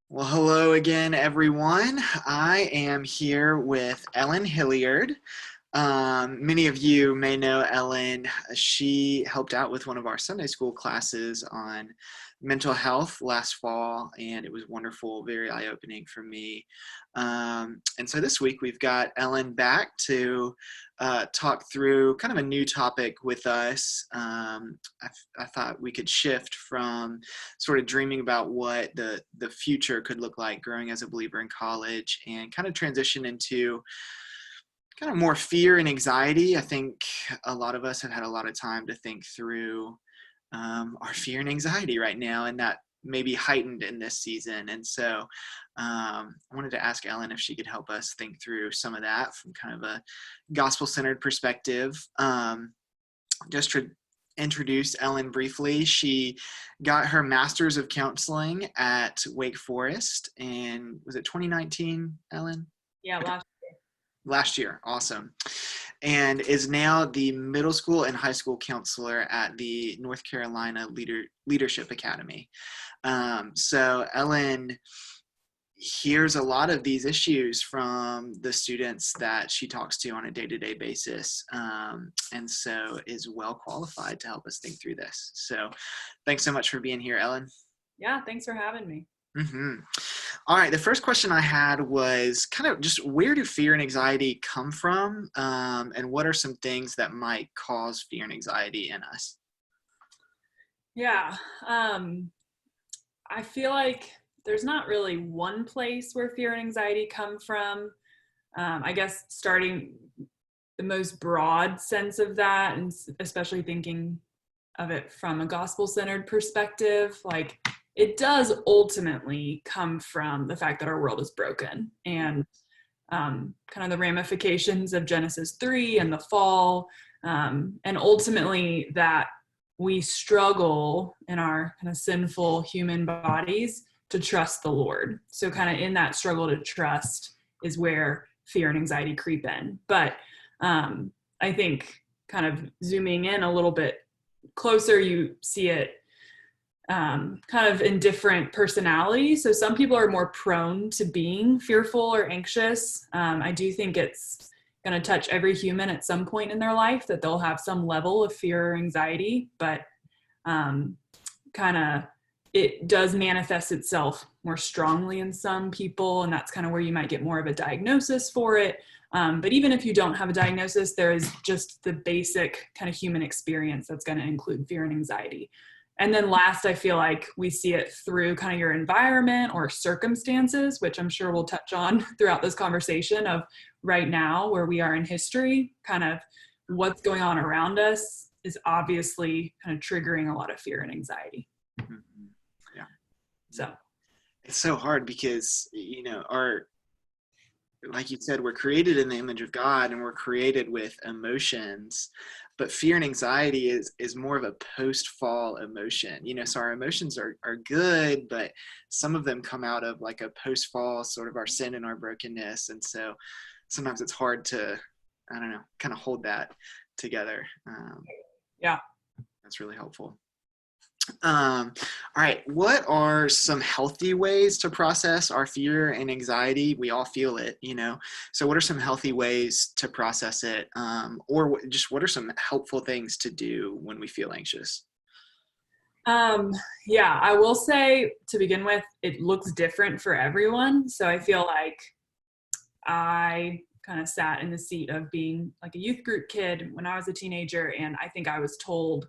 Well, hello again, everyone. I am here with Ellen Hilliard. Many of you may know Ellen. She helped out with one of our Sunday school classes on mental health last fall, and it was wonderful, very eye-opening for me. And so this week we've got Ellen back to talk through kind of a new topic with us. I thought we could shift from sort of dreaming about what the future could look like growing as a believer in college and kind of transition into kind of more fear and anxiety. I think a lot of us have had a lot of time to think through our fear and anxiety right now, and that may be heightened in this season. And so I wanted to ask Ellen if she could help us think through some of that from kind of a gospel-centered perspective. Just to introduce Ellen briefly, she got her master's of counseling at Wake Forest, and was it 2019, Ellen? Yeah, Last year, awesome. And is now the middle school and high school counselor at the North Carolina Leadership Academy. So Ellen hears a lot of these issues from the students that she talks to on a day-to-day basis, and so is well qualified to help us think through this. So thanks so much for being here, Ellen. Yeah, thanks for having me. All right, the first question I had was kind of just where do fear and anxiety come from, and what are some things that might cause fear and anxiety in us? Yeah, I feel like there's not really one place where fear and anxiety come from. I guess starting the most broad sense of that, and especially thinking of it from a gospel-centered perspective, like it does ultimately come from the fact that our world is broken and kind of the ramifications of Genesis 3 and the fall, and ultimately that we struggle in our kind of sinful human bodies to trust the Lord. So kind of in that struggle to trust is where fear and anxiety creep in. But I think kind of zooming in a little bit closer, you see it kind of in different personalities. So some people are more prone to being fearful or anxious. I do think it's going to touch every human at some point in their life that they'll have some level of fear or anxiety, but kind of it does manifest itself more strongly in some people, and that's kind of where you might get more of a diagnosis for it. But even if you don't have a diagnosis, there is just the basic kind of human experience that's going to include fear and anxiety. And then last, I feel like we see it through kind of your environment or circumstances, which I'm sure we'll touch on throughout this conversation of right now where we are in history, kind of what's going on around us is obviously kind of triggering a lot of fear and anxiety. Yeah. So It's so hard because, like you said, we're created in the image of God and we're created with emotions, but fear and anxiety is more of a post-fall emotion. So our emotions are good, but some of them come out of like a post-fall sort of our sin and our brokenness. And so sometimes it's hard to, I don't know, kind of hold that together. Yeah. That's really helpful. All right, what are some healthy ways to process our fear and anxiety? We all feel it, so what are some healthy ways to process it, or just what are some helpful things to do when we feel anxious? Yeah, I will say to begin with, it looks different for everyone. So I feel like I kind of sat in the seat of being like a youth group kid when I was a teenager, and I think I was told,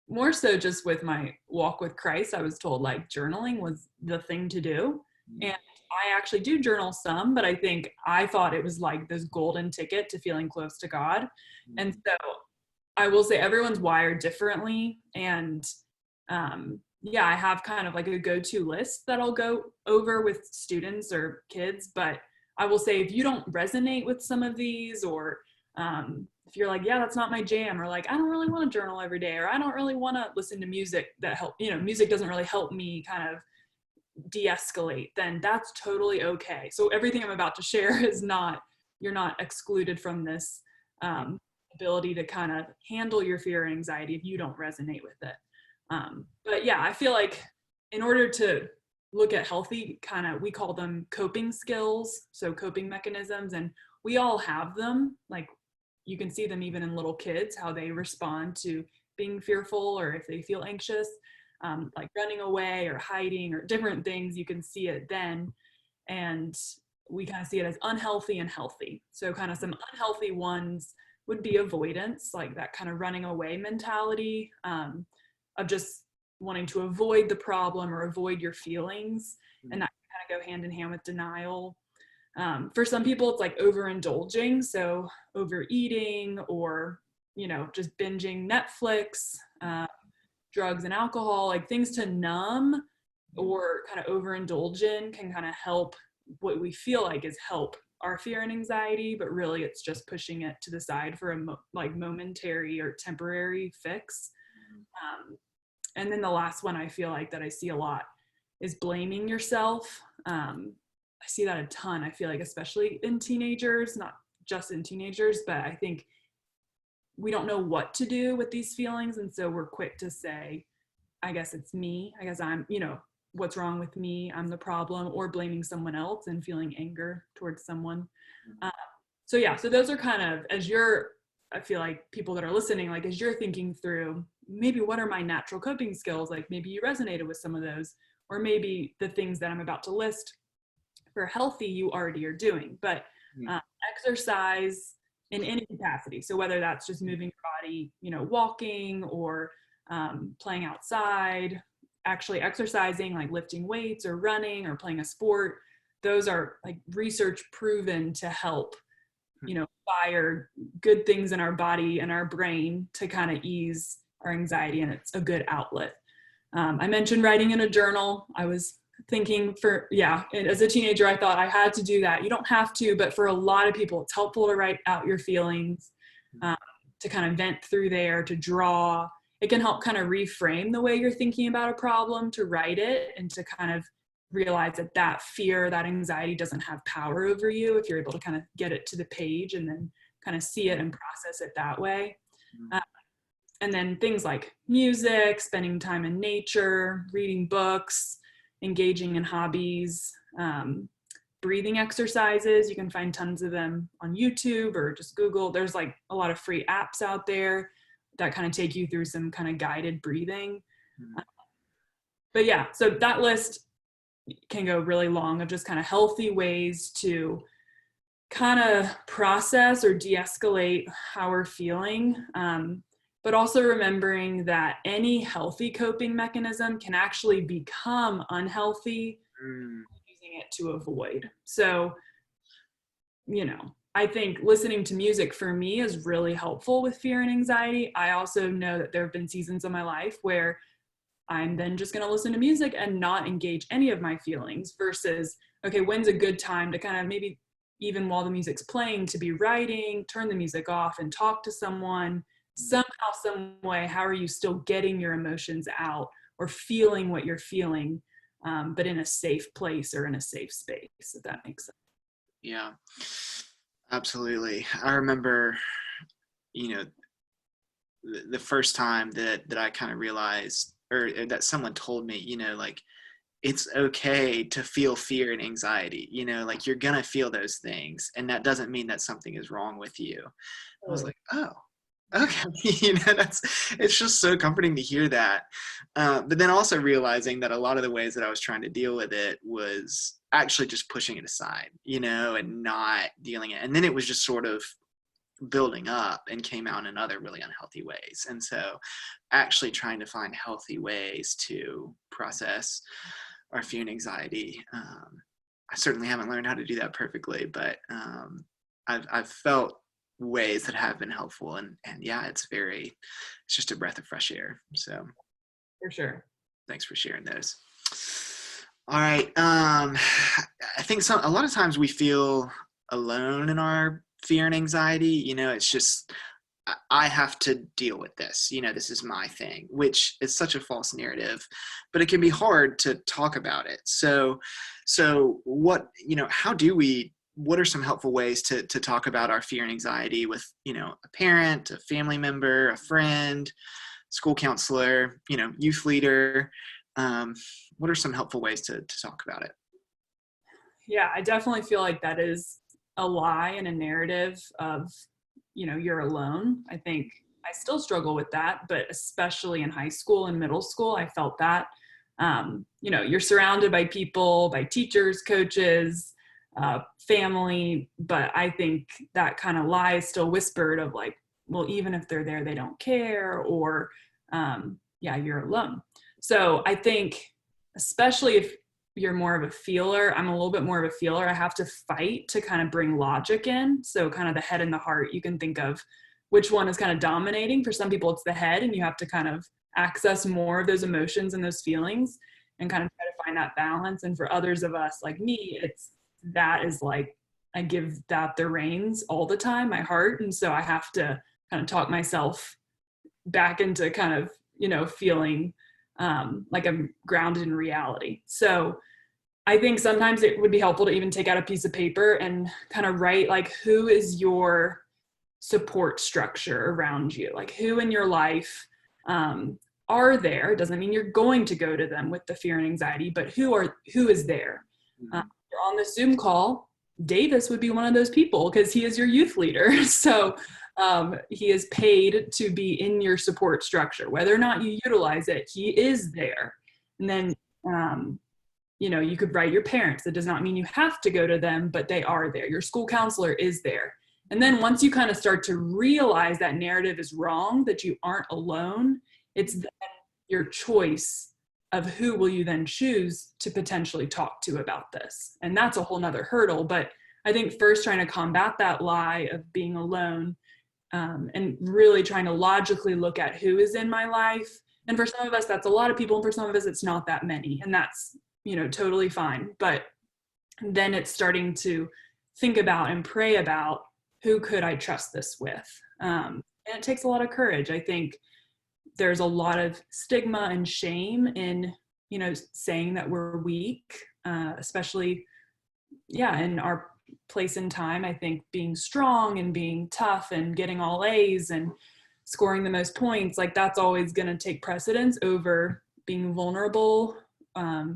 more so just with my walk with Christ, I was told like journaling was the thing to do. And I actually do journal some, but I think I thought it was like this golden ticket to feeling close to God. And so I will say everyone's wired differently. And yeah, I have kind of like a go-to list that I'll go over with students or kids. But I will say if you don't resonate with some of these, or if you're like, yeah, that's not my jam, or like, I don't really want to journal every day, or I don't really want to listen to music that music doesn't really help me kind of de-escalate, then that's totally okay. So everything I'm about to share is not, you're not excluded from this ability to kind of handle your fear and anxiety if you don't resonate with it. But yeah, I feel like in order to look at healthy we call them coping skills, so coping mechanisms, and we all have them. Like you can see them even in little kids, how they respond to being fearful or if they feel anxious, like running away or hiding or different things. You can see it then. And we kind of see it as unhealthy and healthy. So kind of some unhealthy ones would be avoidance, like that kind of running away mentality, of just wanting to avoid the problem or avoid your feelings. And that can kind of go hand in hand with denial. For some people, it's like overindulging, so overeating or, just binging Netflix, drugs and alcohol, like things to numb or kind of overindulge in can kind of help what we feel like is help our fear and anxiety, but really it's just pushing it to the side for a momentary or temporary fix. And then the last one I feel like that I see a lot is blaming yourself. I see that a ton. I feel like especially in teenagers, not just in teenagers, but I think we don't know what to do with these feelings. And so we're quick to say, I guess it's me. I guess I'm, what's wrong with me? I'm the problem, or blaming someone else and feeling anger towards someone. So those are kind of, I feel like people that are listening, like as you're thinking through, maybe what are my natural coping skills? Like maybe you resonated with some of those, or maybe the things that I'm about to list for healthy, you already are doing, but exercise in any capacity. So whether that's just moving your body, walking or playing outside, actually exercising, like lifting weights or running or playing a sport, those are like research proven to help, fire good things in our body and our brain to kind of ease our anxiety, and it's a good outlet. I mentioned writing in a journal. I was thinking as a teenager, I thought I had to do that. You don't have to, but for a lot of people, it's helpful to write out your feelings, to kind of vent through there, to draw. It can help kind of reframe the way you're thinking about a problem, to write it and to kind of realize that fear, that anxiety doesn't have power over you if you're able to kind of get it to the page and then kind of see it and process it that way. And then things like music, spending time in nature, reading books, engaging in hobbies, breathing exercises. You can find tons of them on YouTube or just Google. There's like a lot of free apps out there that kind of take you through some kind of guided breathing. So that list can go really long of just kind of healthy ways to kind of process or de-escalate how we're feeling. But also remembering that any healthy coping mechanism can actually become unhealthy using it to avoid. So, I think listening to music for me is really helpful with fear and anxiety. I also know that there have been seasons of my life where I'm then just going to listen to music and not engage any of my feelings versus, okay, when's a good time to kind of maybe even while the music's playing to be writing, turn the music off and talk to someone. Somehow, some way, how are you still getting your emotions out or feeling what you're feeling, but in a safe place or in a safe space, if that makes sense. Yeah, absolutely. I remember, the first time that I kind of realized, or that someone told me, like, it's okay to feel fear and anxiety, like you're going to feel those things. And that doesn't mean that something is wrong with you. I was like, oh, okay. It's just so comforting to hear that. But then also realizing that a lot of the ways that I was trying to deal with it was actually just pushing it aside, and not dealing it. And then it was just sort of building up and came out in other really unhealthy ways. And so actually trying to find healthy ways to process our fear and anxiety. I certainly haven't learned how to do that perfectly, but I've felt ways that have been helpful, and yeah, it's just a breath of fresh air. So for sure, thanks for sharing those. All right. I think a lot of times we feel alone in our fear and anxiety. It's just, I have to deal with this. This is my thing, which is such a false narrative, but it can be hard to talk about it. So what are some helpful ways to talk about our fear and anxiety with, a parent, a family member, a friend, school counselor, youth leader? um, what are some helpful ways to talk about it? Yeah, I definitely feel like that is a lie and a narrative of, you're alone. I think I still struggle with that, but especially in high school and middle school, I felt that. You're surrounded by people, by teachers, coaches, family, but I think that kind of lie is still whispered of like, well, even if they're there, they don't care, or yeah, you're alone. So I think, especially if you're more of a feeler, I'm a little bit more of a feeler. I have to fight to kind of bring logic in. So kind of the head and the heart, you can think of which one is kind of dominating. For some people, it's the head, and you have to kind of access more of those emotions and those feelings and kind of try to find that balance. And for others of us, like me, that is like, I give that the reins all the time, my heart. And so I have to kind of talk myself back into kind of, feeling like I'm grounded in reality. So I think sometimes it would be helpful to even take out a piece of paper and kind of write like, who is your support structure around you? Like, who in your life are there? It doesn't mean you're going to go to them with the fear and anxiety, but who is there? You're on the Zoom call. Davis would be one of those people because he is your youth leader. So he is paid to be in your support structure. Whether or not you utilize it, he is there. And then you could write your parents. That does not mean you have to go to them, but they are there. Your school counselor is there. And then once you kind of start to realize that narrative is wrong, that you aren't alone, it's then your choice of who will you then choose to potentially talk to about this. And that's a whole nother hurdle. But I think first trying to combat that lie of being alone, and really trying to logically look at who is in my life. And for some of us, that's a lot of people. And for some of us, it's not that many. And that's totally fine. But then it's starting to think about and pray about, who could I trust this with? And it takes a lot of courage. I think there's a lot of stigma and shame in, saying that we're weak, especially, in our place in time. I think being strong and being tough and getting all A's and scoring the most points, like that's always going to take precedence over being vulnerable.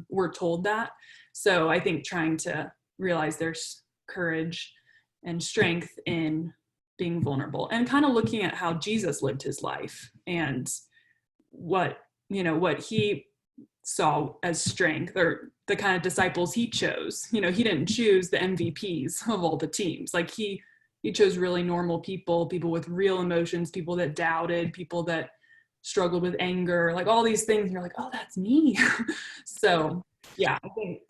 We're told that. So I think trying to realize there's courage and strength in being vulnerable, and kind of looking at how Jesus lived his life and what he saw as strength, or the kind of disciples he chose. He didn't choose the MVPs of all the teams. Like he chose really normal people with real emotions, people that doubted, people that struggled with anger, like all these things. And you're like, oh, that's me. So yeah, I think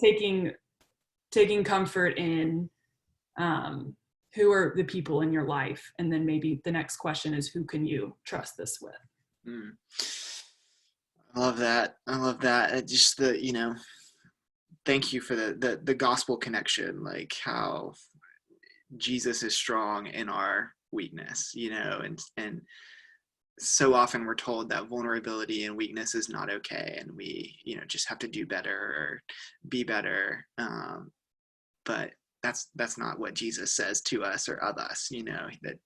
taking comfort in who are the people in your life, and then maybe the next question is, who can you trust this with? I love that. Just thank you for the gospel connection, like how Jesus is strong in our weakness, and so often we're told that vulnerability and weakness is not okay, and we, just have to do better or be better. But that's not what Jesus says to us or of us, that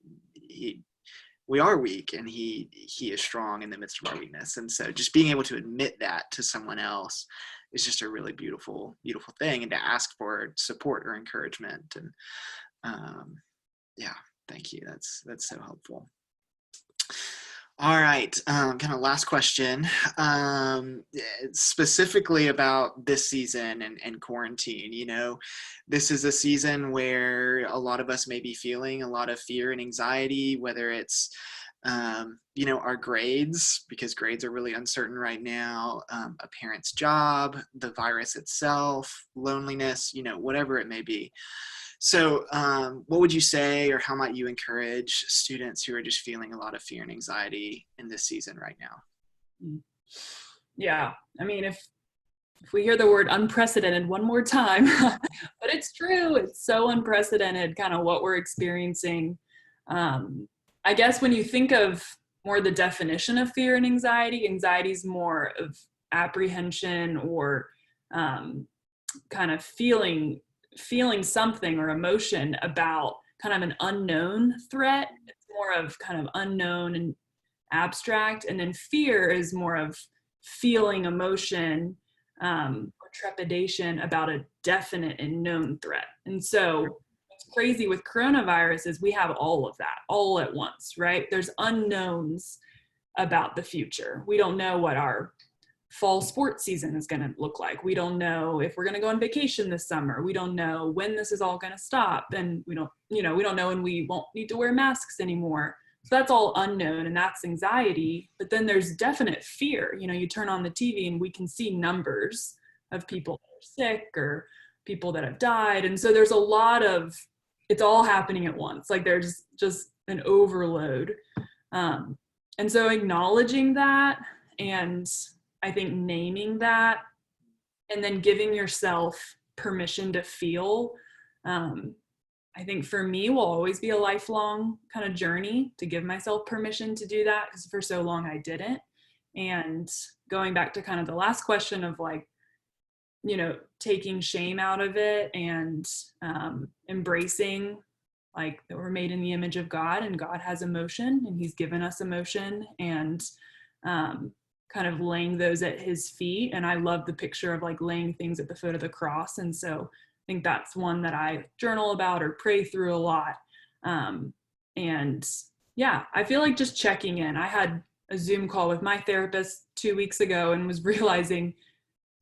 we are weak, and he is strong in the midst of our weakness. And so just being able to admit that to someone else is just a really beautiful thing, and to ask for support or encouragement. And thank you. That's so helpful. All right, kind of last question, specifically about this season and quarantine. This is a season where a lot of us may be feeling a lot of fear and anxiety, whether it's, our grades, because grades are really uncertain right now, a parent's job, the virus itself, loneliness, whatever it may be. So what would you say, or how might you encourage students who are just feeling a lot of fear and anxiety in this season right now? Yeah, I mean, if we hear the word unprecedented one more time, but it's true, it's so unprecedented kind of what we're experiencing. I guess when you think of more the definition of fear and anxiety is more of apprehension, or kind of feeling something or emotion about kind of an unknown threat. It's more of kind of unknown and abstract. And then fear is more of feeling emotion or trepidation about a definite and known threat. And so what's crazy with coronavirus is we have all of that all at once, right? There's unknowns about the future. We don't know what our fall sports season is going to look like. We don't know if we're going to go on vacation this summer. We don't know when this is all going to stop. And we don't know when we won't need to wear masks anymore. So that's all unknown, and that's anxiety. But then there's definite fear. You turn on the TV and we can see numbers of people that are sick or people that have died. And so there's a lot of, it's all happening at once. Like there's just an overload. And so acknowledging that, and I think naming that, and then giving yourself permission to feel, I think for me will always be a lifelong kind of journey to give myself permission to do that, because for so long I didn't. And going back to kind of the last question of like, taking shame out of it and embracing like that we're made in the image of God, and God has emotion and he's given us emotion, and kind of laying those at his feet. And I love the picture of like laying things at the foot of the cross. And so I think that's one that I journal about or pray through a lot. And yeah, I feel like just checking in. I had a Zoom call with my therapist 2 weeks ago and was realizing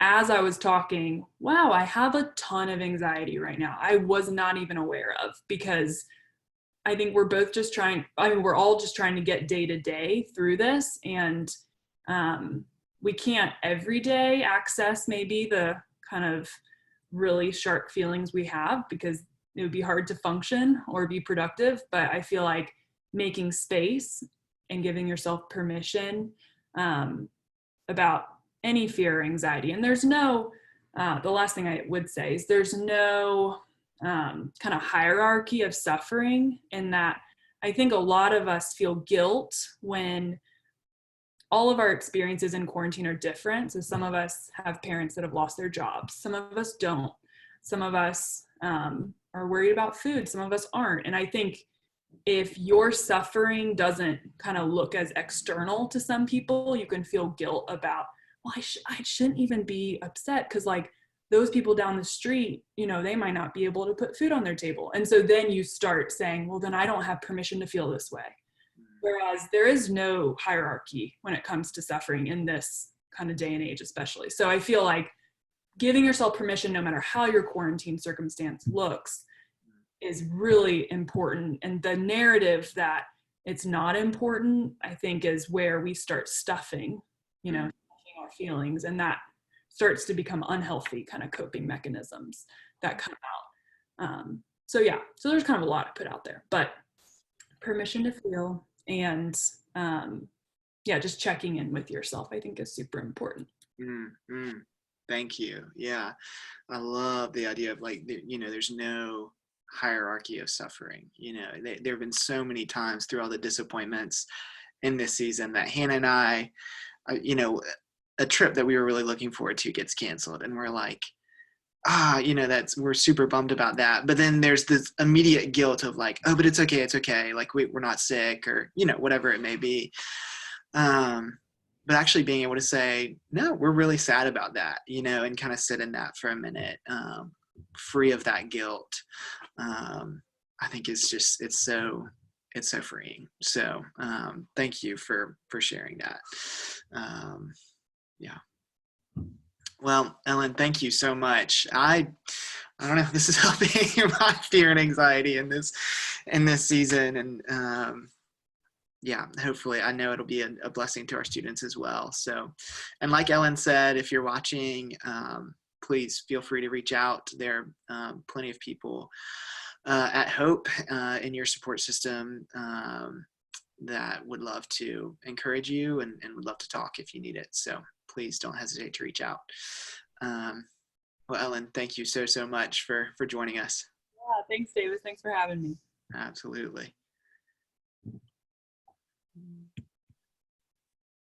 as I was talking, wow, I have a ton of anxiety right now. I was not even aware of, because I think we're both just we're all just trying to get day to day through this. And we can't every day access maybe the kind of really sharp feelings we have, because it would be hard to function or be productive. But I feel like making space and giving yourself permission about any fear or anxiety. And there's no, the last thing I would say is there's no kind of hierarchy of suffering, in that I think a lot of us feel guilt when all of our experiences in quarantine are different. So some of us have parents that have lost their jobs. Some of us don't. Some of us are worried about food. Some of us aren't. And I think if your suffering doesn't kind of look as external to some people, you can feel guilt about, well, I shouldn't even be upset, because like those people down the street, they might not be able to put food on their table. And so then you start saying, well, then I don't have permission to feel this way. Whereas there is no hierarchy when it comes to suffering in this kind of day and age, especially. So I feel like giving yourself permission, no matter how your quarantine circumstance looks, is really important. And the narrative that it's not important, I think, is where we start stuffing, our feelings, and that starts to become unhealthy kind of coping mechanisms that come out. So there's kind of a lot to put out there, but permission to feel, and just checking in with yourself, I think, is super important. Thank you. Yeah, I love the idea of like, there's no hierarchy of suffering. There have been so many times through all the disappointments in this season that Hannah and I, a trip that we were really looking forward to gets canceled, and we're like, we're super bummed about that. But then there's this immediate guilt of like, oh, but it's okay. Like we're not sick, or, whatever it may be. But actually being able to say, no, we're really sad about that, and kind of sit in that for a minute, free of that guilt. I think it's so freeing. So thank you for sharing that. Yeah. Well, Ellen, thank you so much. I don't know if this is helping my fear and anxiety in this season. And hopefully, I know it'll be a blessing to our students as well. So, and like Ellen said, if you're watching, please feel free to reach out. There are plenty of people at Hope in your support system that would love to encourage you and would love to talk if you need it. So please don't hesitate to reach out. Well, Ellen, thank you so much for joining us. Yeah, thanks, Davis. Thanks for having me. Absolutely.